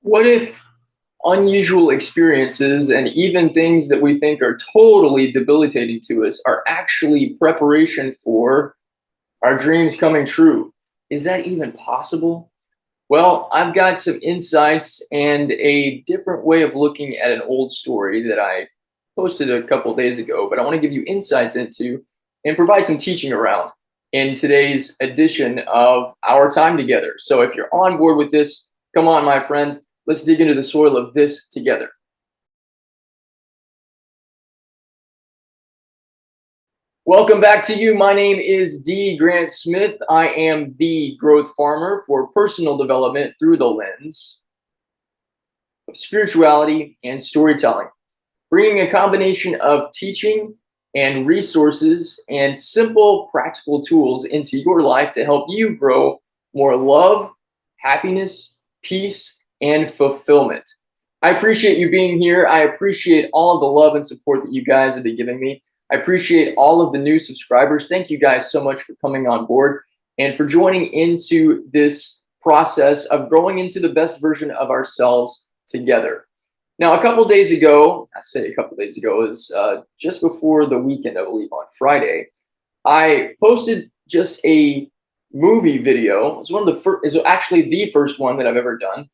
What if unusual experiences and even things that we think are totally debilitating to us are actually preparation for our dreams coming true? Is that even possible? Well, I've got some insights and a different way of looking at an old story that I posted a couple days ago, but I want to give you insights into and provide some teaching around in today's edition of our time together. So if you're on board with this, come on, my friend, let's dig into the soil of this together. Welcome back to you. My name is D. Grant Smith. I am the growth farmer for personal development through the lens of spirituality and storytelling, bringing a combination of teaching and resources and simple practical tools into your life to help you grow more love, happiness, peace, and fulfillment. I appreciate you being here. I appreciate all of the love and support that you guys have been giving me. I appreciate all of the new subscribers. Thank you guys so much for coming on board and for joining into this process of growing into the best version of ourselves together. Now, a couple days ago, I say a couple days ago, it was just before the weekend, I believe, on Friday, I posted just a movie video. It was one of the first, is actually the first one that I've ever done,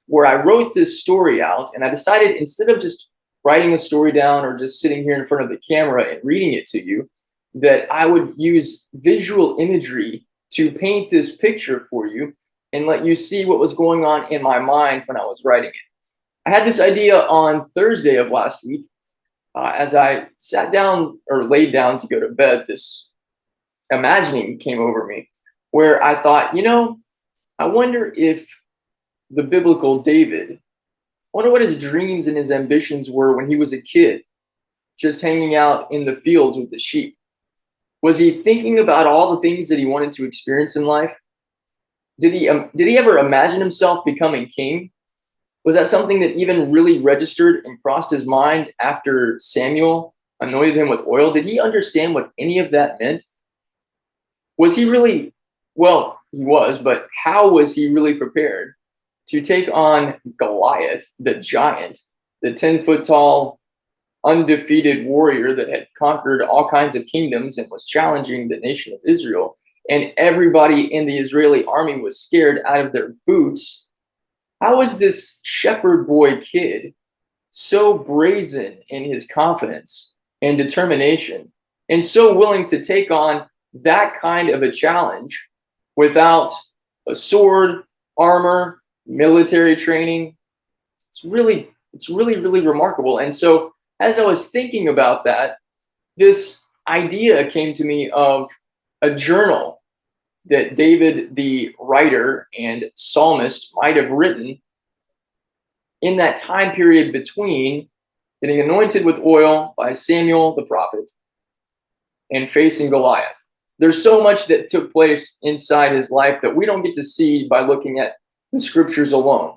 where I wrote this story out, and I decided instead of just writing a story down or just sitting here in front of the camera and reading it to you, that I would use visual imagery to paint this picture for you and let you see what was going on in my mind when I was writing it. I had this idea on Thursday of last week. As I sat down or laid down to go to bed, this imagining came over me where I thought, I wonder if the biblical David, I wonder what his dreams and his ambitions were when he was a kid, just hanging out in the fields with the sheep. Was he thinking about all the things that he wanted to experience in life? Did he ever imagine himself becoming king? Was that something that even really registered and crossed his mind after Samuel anointed him with oil? Did he understand what any of that meant? Was he really, well, he was, but how was he really prepared to take on Goliath, the giant, the 10-foot tall, undefeated warrior that had conquered all kinds of kingdoms and was challenging the nation of Israel? And everybody in the Israeli army was scared out of their boots. How is this shepherd boy kid so brazen in his confidence and determination and so willing to take on that kind of a challenge without a sword, armor, military training? It's really remarkable. And so as I was thinking about that, this idea came to me of a journal that David, the writer and psalmist, might have written in that time period between getting anointed with oil by Samuel the prophet and facing Goliath. There's so much that took place inside his life that we don't get to see by looking at the scriptures alone.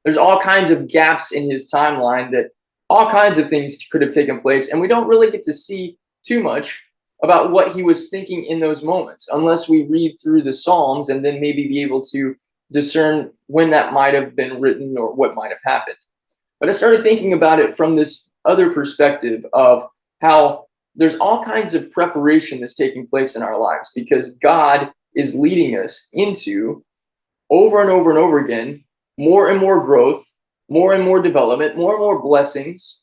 There's all kinds of gaps in his timeline that all kinds of things could have taken place, and we don't really get to see too much about what he was thinking in those moments, unless we read through the Psalms and then maybe be able to discern when that might have been written or what might have happened. But I started thinking about it from this other perspective of how there's all kinds of preparation that's taking place in our lives because God is leading us into, over and over and over again, more and more growth, more and more development, more and more blessings.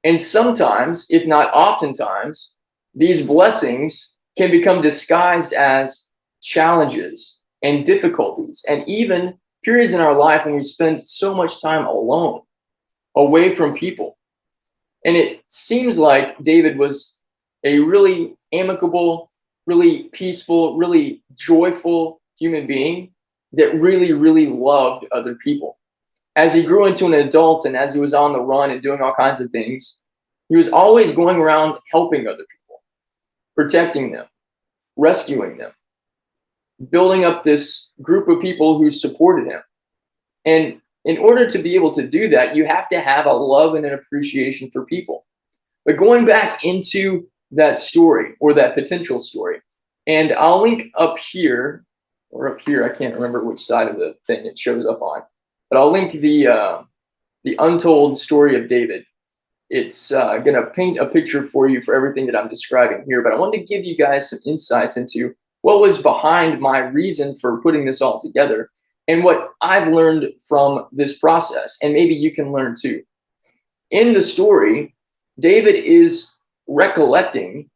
And sometimes, if not oftentimes, these blessings can become disguised as challenges and difficulties, and even periods in our life when we spend so much time alone, away from people. And it seems like David was a really amicable, really peaceful, really joyful human being that really loved other people. As he grew into an adult and as he was on the run and doing all kinds of things, he was always going around helping other people, protecting them, rescuing them, building up this group of people who supported him. And in order to be able to do that, you have to have a love and an appreciation for people. But going back into that story or that potential story, and I'll link up here or up here, I can't remember which side of the thing it shows up on. but I'll link the untold story of David. It's going to paint a picture for you for everything that I'm describing here, but I wanted to give you guys some insights into what was behind my reason for putting this all together and what I've learned from this process, and maybe you can learn too. In the story, David is recollecting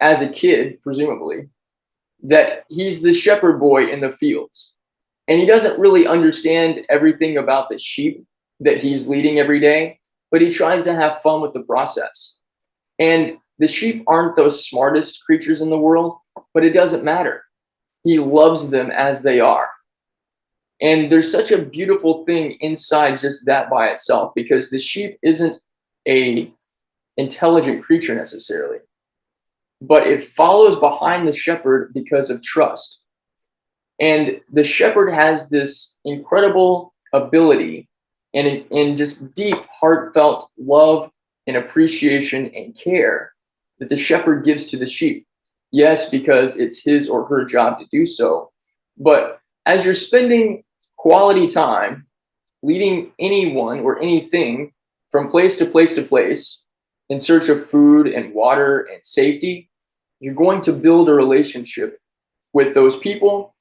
as a kid, presumably, that he's the shepherd boy in the fields. And he doesn't really understand everything about the sheep that he's leading every day, but he tries to have fun with the process. And the sheep aren't the smartest creatures in the world, but it doesn't matter. He loves them as they are. And there's such a beautiful thing inside just that by itself, because the sheep isn't a intelligent creature necessarily, but it follows behind the shepherd because of trust. And the shepherd has this incredible ability and just deep, heartfelt love and appreciation and care that the shepherd gives to the sheep. Yes, because it's his or her job to do so. But as you're spending quality time leading anyone or anything from place to place to place in search of food and water and safety, you're going to build a relationship with those people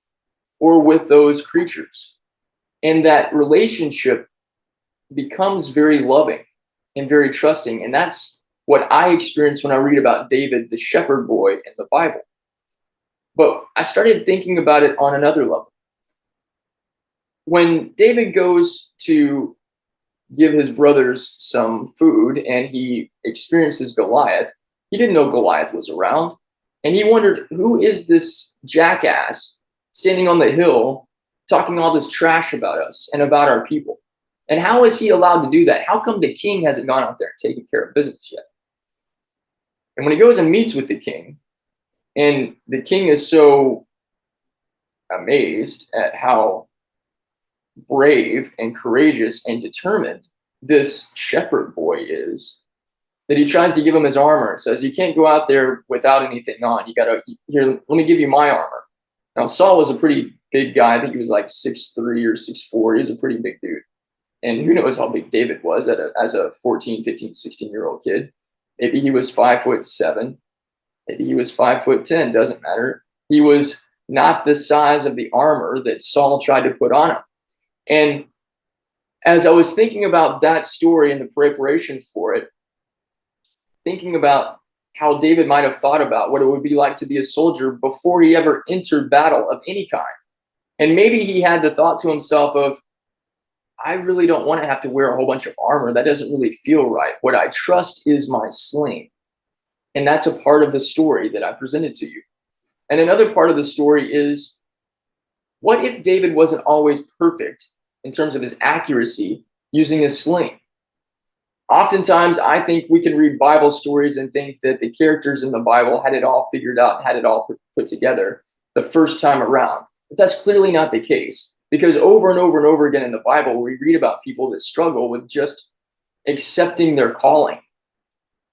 or with those creatures. And that relationship becomes very loving and very trusting. And that's what I experience when I read about David, the shepherd boy in the Bible. But I started thinking about it on another level. When David goes to give his brothers some food and he experiences Goliath, he didn't know Goliath was around. And he wondered, who is this jackass standing on the hill talking all this trash about us and about our people? And how is he allowed to do that? How come the king hasn't gone out there and taken care of business yet? And when he goes and meets with the king, and the king is so amazed at how brave and courageous and determined this shepherd boy is, that he tries to give him his armor and says, you can't go out there without anything on. You gotta, here, let me give you my armor. Now, Saul was a pretty big guy. I think he was like 6'3" or 6'4". He was a pretty big dude. And who knows how big David was as a 14, 15, 16-year-old kid. Maybe he was 5'7". Maybe he was 5'10", doesn't matter. He was not the size of the armor that Saul tried to put on him. And as I was thinking about that story and the preparation for it, thinking about how David might have thought about what it would be like to be a soldier before he ever entered battle of any kind. And maybe he had the thought to himself of, I really don't want to have to wear a whole bunch of armor. That doesn't really feel right. What I trust is my sling. And that's a part of the story that I presented to you. And another part of the story is, what if David wasn't always perfect in terms of his accuracy using a sling? Oftentimes, I think we can read Bible stories and think that the characters in the Bible had it all figured out, had it all put together the first time around. But that's clearly not the case, because over and over and over again in the Bible, we read about people that struggle with just accepting their calling,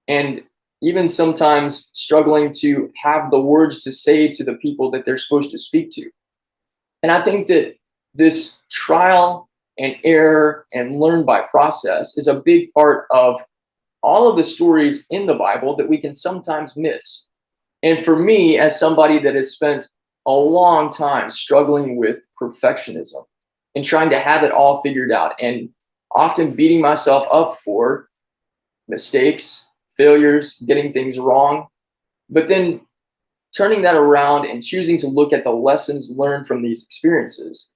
and even sometimes struggling to have the words to say to the people that they're supposed to speak to. And I think that this trial and error and learn by process is a big part of all of the stories in the Bible that we can sometimes miss. And for me, as somebody that has spent a long time struggling with perfectionism and trying to have it all figured out, and often beating myself up for mistakes, failures, getting things wrong, but then turning that around and choosing to look at the lessons learned from these experiences,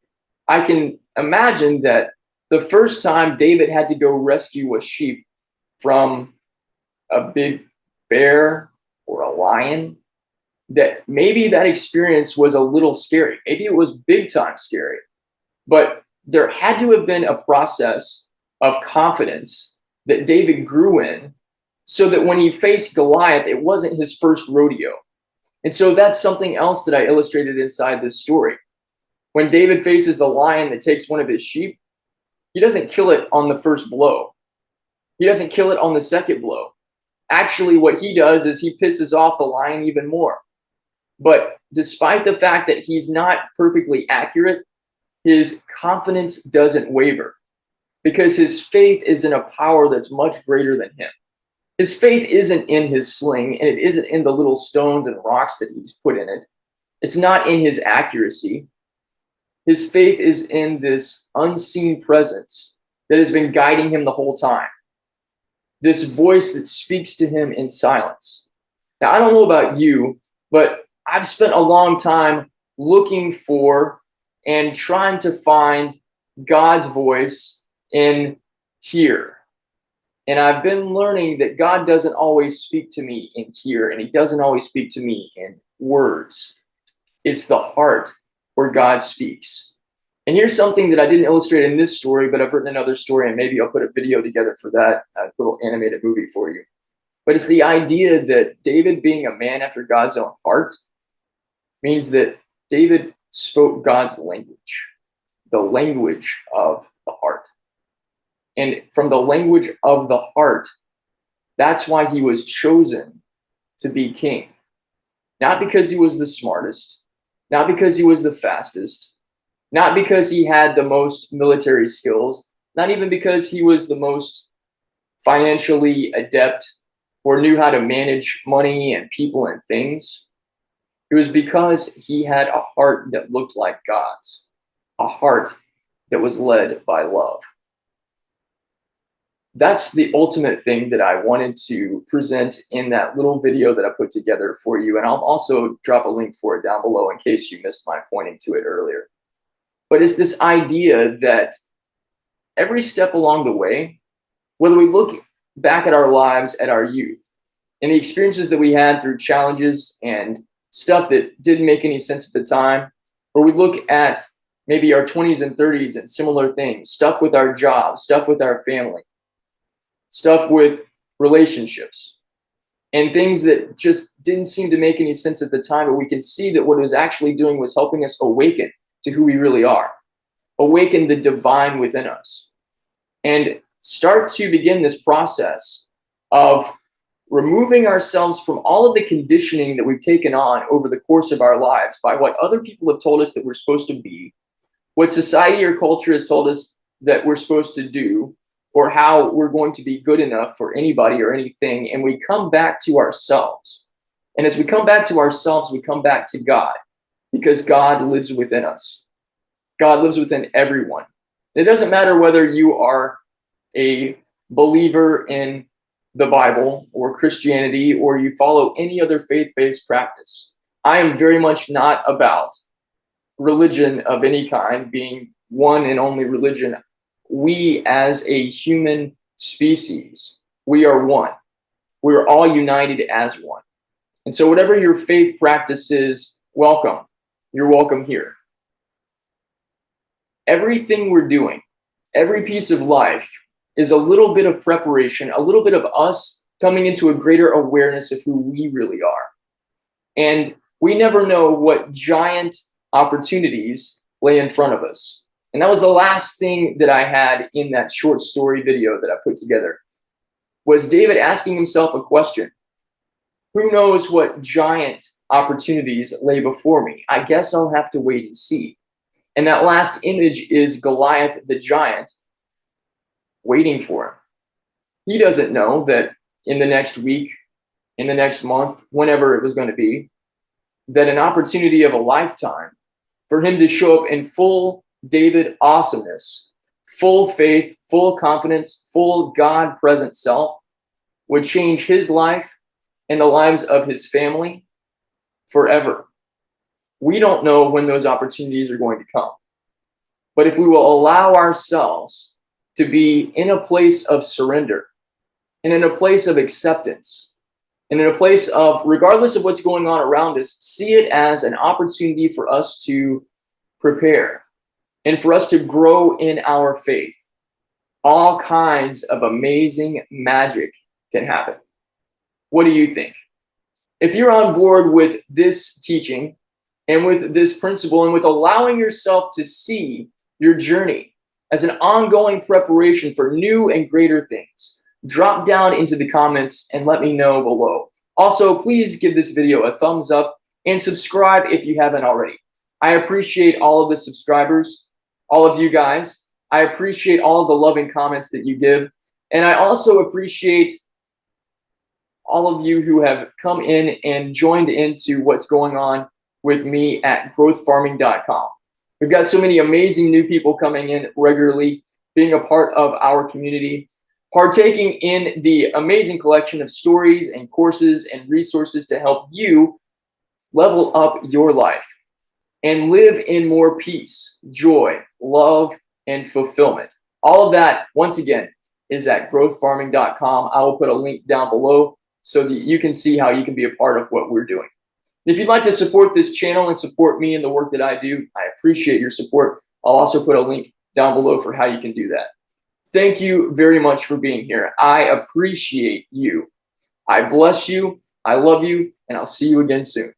I can imagine that the first time David had to go rescue a sheep from a big bear or a lion, that maybe that experience was a little scary. Maybe it was big time scary, but there had to have been a process of confidence that David grew in, so that when he faced Goliath, it wasn't his first rodeo. And so that's something else that I illustrated inside this story. When David faces the lion that takes one of his sheep, he doesn't kill it on the first blow. He doesn't kill it on the second blow. Actually, what he does is he pisses off the lion even more. But despite the fact that he's not perfectly accurate, his confidence doesn't waver. because his faith is in a power that's much greater than him. His faith isn't in his sling, and it isn't in the little stones and rocks that he's put in it. It's not in his accuracy. His faith is in this unseen presence that has been guiding him the whole time. This voice that speaks to him in silence. Now, I don't know about you, but I've spent a long time looking for and trying to find God's voice in here. And I've been learning that God doesn't always speak to me in here, and he doesn't always speak to me in words. It's the heart where God speaks. And here's something that I didn't illustrate in this story, but I've written another story, and maybe I'll put a video together for that, a little animated movie for you. But it's the idea that David, being a man after God's own heart, means that David spoke God's language, the language of the heart. And from the language of the heart, that's why he was chosen to be king. Not because he was the smartest, not because he was the fastest, not because he had the most military skills, not even because he was the most financially adept or knew how to manage money and people and things. It was because he had a heart that looked like God's, a heart that was led by love. That's the ultimate thing that I wanted to present in that little video that I put together for you. And I'll also drop a link for it down below in case you missed my pointing to it earlier. But it's this idea that every step along the way, whether we look back at our lives, at our youth, and the experiences that we had through challenges and stuff that didn't make any sense at the time, or we look at maybe our 20s and 30s and similar things, stuff with our job, stuff with our family, stuff with relationships, and things that just didn't seem to make any sense at the time, but we can see that what it was actually doing was helping us awaken to who we really are, awaken the divine within us, and start to begin this process of removing ourselves from all of the conditioning that we've taken on over the course of our lives by what other people have told us that we're supposed to be, what society or culture has told us that we're supposed to do, or how we're going to be good enough for anybody or anything, and we come back to ourselves. And as we come back to ourselves, we come back to God, because God lives within us. God lives within everyone. It doesn't matter whether you are a believer in the Bible or Christianity, or you follow any other faith-based practice. I am very much not about religion of any kind being one and only religion. We as a human species, we are one. We are all united as one. And so whatever your faith practice is, welcome. You're welcome here. Everything we're doing, every piece of life is a little bit of preparation, a little bit of us coming into a greater awareness of who we really are. And we never know what giant opportunities lay in front of us. And that was the last thing that I had in that short story video that I put together, was David asking himself a question. Who knows what giant opportunities lay before me? I guess I'll have to wait and see. And that last image is Goliath the giant waiting for him. He doesn't know that in the next week, in the next month, whenever it was going to be, that an opportunity of a lifetime for him to show up in full David awesomeness, full faith, full confidence, full God present self would change his life and the lives of his family forever. We don't know when those opportunities are going to come. But if we will allow ourselves to be in a place of surrender and in a place of acceptance and in a place of, regardless of what's going on around us, see it as an opportunity for us to prepare and for us to grow in our faith, all kinds of amazing magic can happen. What do you think? If you're on board with this teaching and with this principle and with allowing yourself to see your journey as an ongoing preparation for new and greater things, drop down into the comments and let me know below. Also, please give this video a thumbs up and subscribe if you haven't already. I appreciate all of the subscribers, all of you guys. I appreciate all of the loving comments that you give. And I also appreciate all of you who have come in and joined into what's going on with me at growthfarming.com. We've got so many amazing new people coming in regularly, being a part of our community, partaking in the amazing collection of stories and courses and resources to help you level up your life and live in more peace, joy, love, and fulfillment. All of that, once again, is at growthfarming.com. I will put a link down below so that you can see how you can be a part of what we're doing. If you'd like to support this channel and support me in the work that I do, I appreciate your support. I'll also put a link down below for how you can do that. Thank you very much for being here. I appreciate you. I bless you. I love you, and I'll see you again soon.